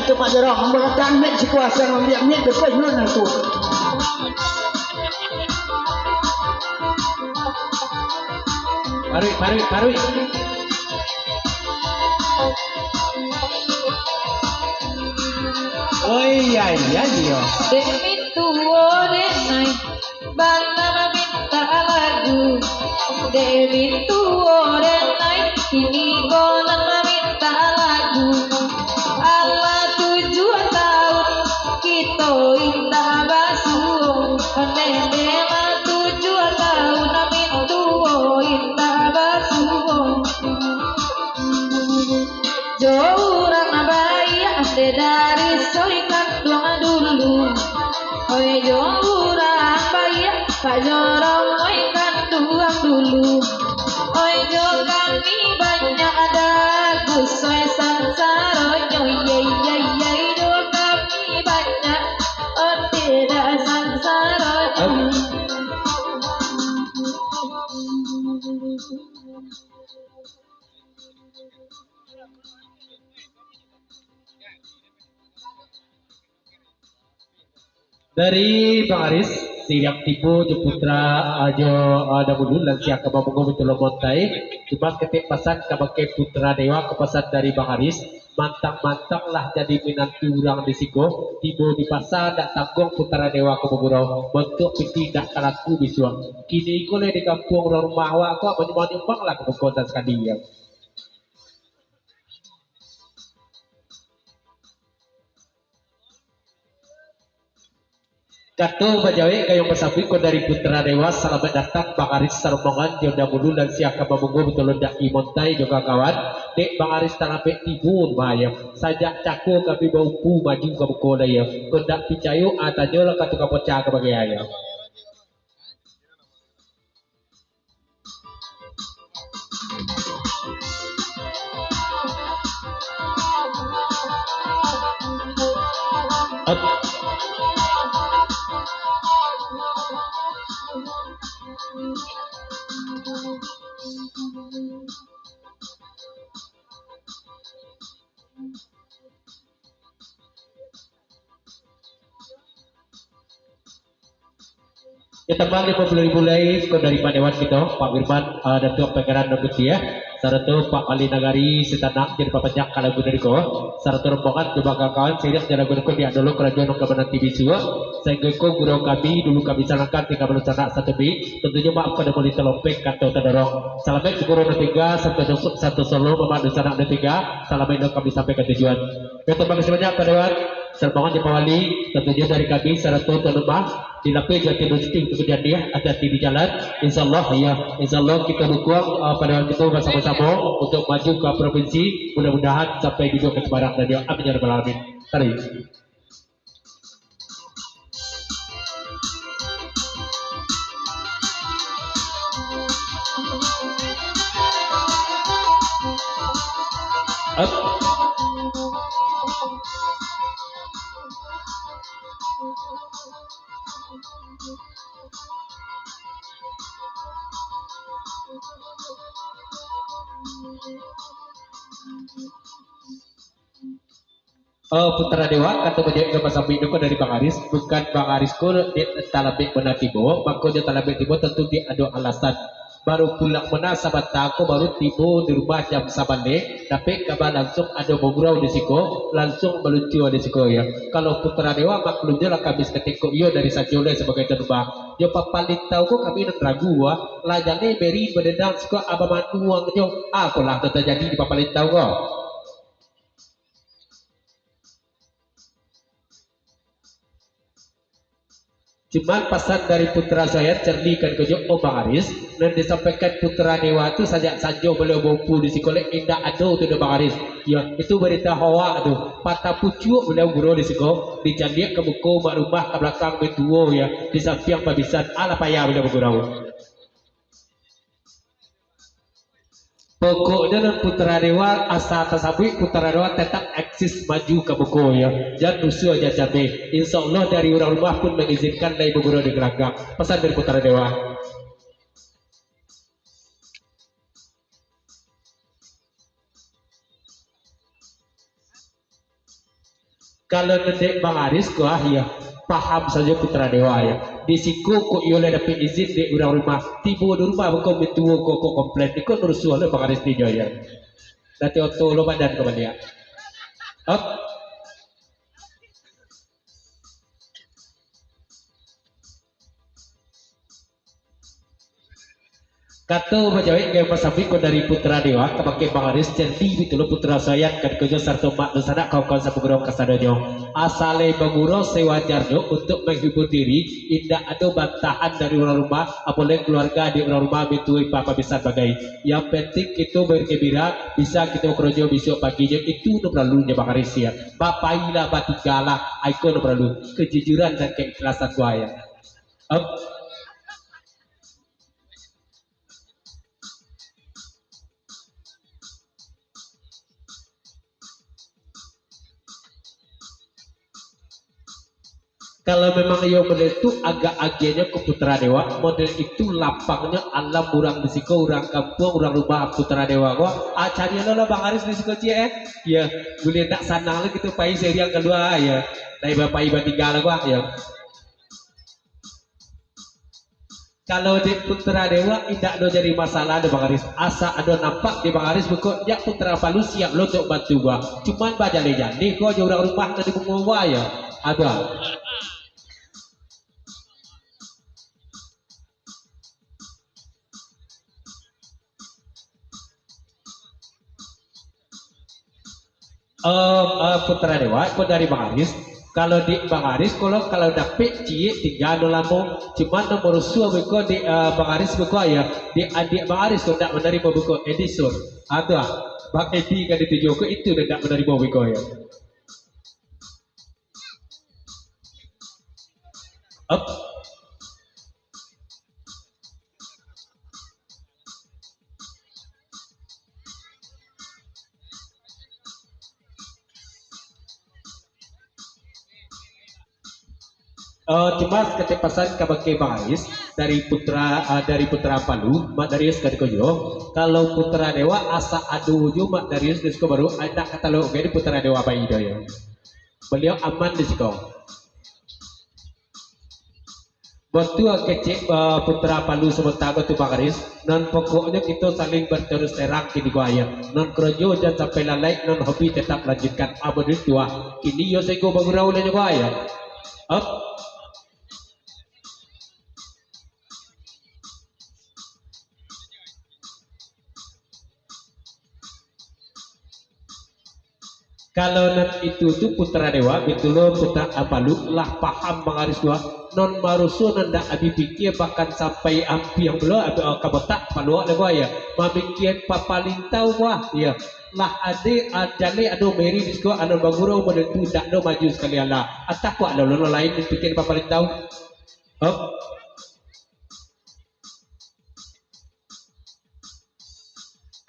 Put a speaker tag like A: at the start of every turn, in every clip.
A: tu Pak Jarong memberatkan mek situasi yang dia mek dekat dulu tu.
B: Parui. Oh iya.
C: Demi tuwo denai bala minta lagu Dewi tuwo denai kini golan minta lagu Allah 7 tahun kita indah basuh Nendela 7 tahun amin tuwo indah basuh Jorang abaya ande dari soikan doa dulu Oi jorang abaya Pak Jorong oikan doa dulu Oi jo kami banyak ada Gusoi sansaro ye jo kami banyak Oh tidak sansaro
B: Dari Bang Aris siap tipu Putra ajo ada budul dan siap ke Bamungo betul montai cuma ketik pesan ke Putra Dewa ke pesan dari Bang Aris mantap lah jadi minantu orang di Sigo tibu di pasar dak tanggung Putra Dewa ke Bogoro bentuk piti dak kalaku bisuang kini kole di kampung rumah awak kok menyumbang lah ke kota sekali ya. Katu bajawe kayong masapi ko dari Putra Dewa selamat datang Bang Aris Sarmongan Jonda Mulu dan siaka Babunggo betul dak imontai juga kawan dek Bang Aris tarape tibun bayam sajak caku kami baupu maju ke buko daya kondak picayu atajo lah katu kapoca ke bagai ayam. Kita panggil pembeli dari Pak Dewan kita, Pak Firman dan Tuan Pengeran dan ya. Saratu Pak Ali Nagari Setanang jadi papajak kalau guna di ko. Saratu rombongan coba kawan serius jalan guna ko di dulu kerajaan kebenaran TV Suwa. Saya ko guru kami dulu kami sarankan tiga berencana satu B. Tentunya maaf pada boleh telompek atau terdorong. Salamet guru tiga satu solo memandu sanak tiga. Salamet kami sampai ke tujuan. Kita terima banyak Pak Dewan. Serbangan di Pawali tentunya dari kami Saratu Tuan Rumah dilapis jati mesti untuk kejadian hati-hati di jalan insyaallah kita dukung pada waktu itu bersama-sama untuk maju ke provinsi mudah-mudahan sampai duduk ke Semarang dan amin ya rabbal alamin. Mari. Putra Dewa kata menjadi nama samping itu dari Bang Aris bukan Bang Aris ko di talabik menatibo maka dia talabik tibo tentu dia ada alasan baru pulang mana sahabat aku baru tibo di rumah jam sabane tapi kabar langsung ada bogurau di siko langsung melucu di siko ya kalau Putra Dewa maklumnya lah kami ketika iyo dari Sajole sebagai terbang yo papalit tahu kok kami nak ragu lajane beri berdendang siko abaman uang jo aku lah terjadi di papalit tahu kok. Cuma pesan dari Putra saya cerdikan ke Joko Bang Aris dan disampaikan Putra Dewa itu saja sanjo beliau bumpu di sekolah indah ado tu Bang Aris ya itu berita hawa tu patah pucuk beliau guru di sekolah dijandiak ke buku mak rumah ke belakang betuo ya di samping pabisan ala payah beliau guru. Pokoknya dan Putra Dewa asal tersabui Putra Dewa tetap eksis maju ke buku ya jangan rusuh aja cabai insya Allah dari orang rumah pun mengizinkan dari guru di gelagak pesan dari Putra Dewa. Kalau nedek Bang Aris gua ya paham saja putra dewa ya. Di siku kok yole dapat izin di orang rumah tiba di rumah bukan betul kok komplain ikut terus soalnya Bang Aris dia ya. Nanti oto lo badan kembali ya. Up. Kata bajawai gaya pasapik ko dari putra dewa kapake Bang Aris jadi betul putra sayat kan kerja sarto mak dosana kawan sapugurau kasadonyo asale banguro sewajarnya untuk menghibur diri indah ada bantahan dari orang rumah apalagi keluarga di orang rumah bitui papa bisa bagai yang penting itu bergembira bisa kita kerja besok paginya itu no perlunya Bang Aris ya bapailah batigala ikon no perlu kejujuran dan keikhlasan gua ya. Kalau memang yang model itu agak agennya ke putra dewa model itu lapangnya alam orang disiko orang kampung orang rumah putra dewa kok acaranya lo Bang Aris disiko cie ya boleh tak sana lagi gitu pai seri yang kedua ya dari bapak ibu tiga lah gua ya kalau di putra dewa tidak ada jadi masalah di Bang Aris asa ada nampak di Bang Aris buku ya putra palu siap lo untuk bantu gua cuman baca lejan nih kok orang rumah tadi bunga gua ya ada. Putra dewa itu dari Bang Aris kalau di Bang Aris kalau dapet cie tiga dolamu cuman nomor suah buku di Bang Aris buku ya di adik Bang Aris kau tidak menerima buku Edison atau Bang Edi kan dituju itu tidak menerima buku ya up. Cuma ketika pesan ke Bang Aris dari putra Palu Mak Darius Kadikojo kalau putra dewa asa adu uju Mak Darius disko baru ada kata lo oke di putra dewa Pak Ido ya beliau aman disko waktu kecil putra Palu sementara tu Bang Aris non pokoknya kita saling berterus terang kini gua ya non krojo jangan sampai lalai non hobi tetap lanjutkan abad tua kini yo sego bagurau le gua ya up. Kalau non itu tuh putra dewa betul lo putra Palu lah paham Bang Aris gua non marusu nanda abi pikir bahkan sampai ampi yang belum kabotak Palu ada gua ya memikir papalintau wah ya lah ade ajale ado meri disko anu banguro model tu tak do maju sekali ala atak kuat lo lain pikir papalintau oh.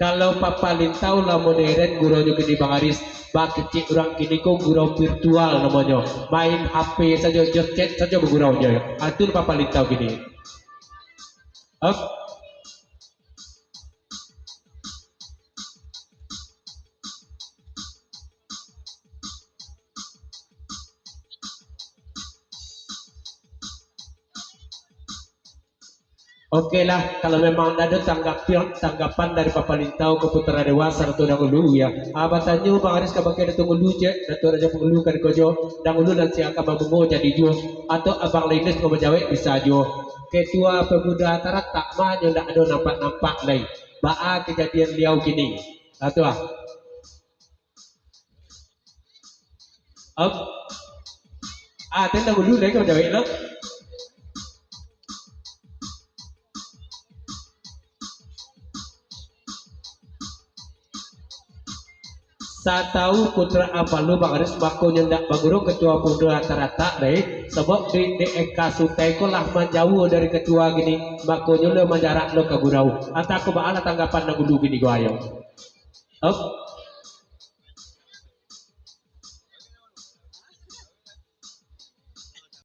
B: Kalau papalintau lah modern guru juga di Bang Aris bak kecil orang kini kok gurau virtual namanya main HP saja chat saja bergurau aja atur papalintau gini up. Oke lah, kalau memang ada tanggapan dari papalintau ke putra dewa serta dahulu ya. Abatannya Bang Aris kabakai datang dulu je, datang aja dulu kan kojo, dahulu nanti akan membungo jadi jo, atau abang Linus mau menjawab bisa jo. Ketua pemuda tarat tak mah yang tak ada nampak lain. Baa kejadian liau kini, atau tentang dulu lagi kau jawab lo. Saya tahu putra Palu Bang Aris baku nyendak baguro ketua putra rata-rata deh sebab di Eka Sutai ko lah menjauh dari ketua gini baku nyulo menjarak lo ke gurau atau aku baala tanggapan na dulu gini gua ayo up.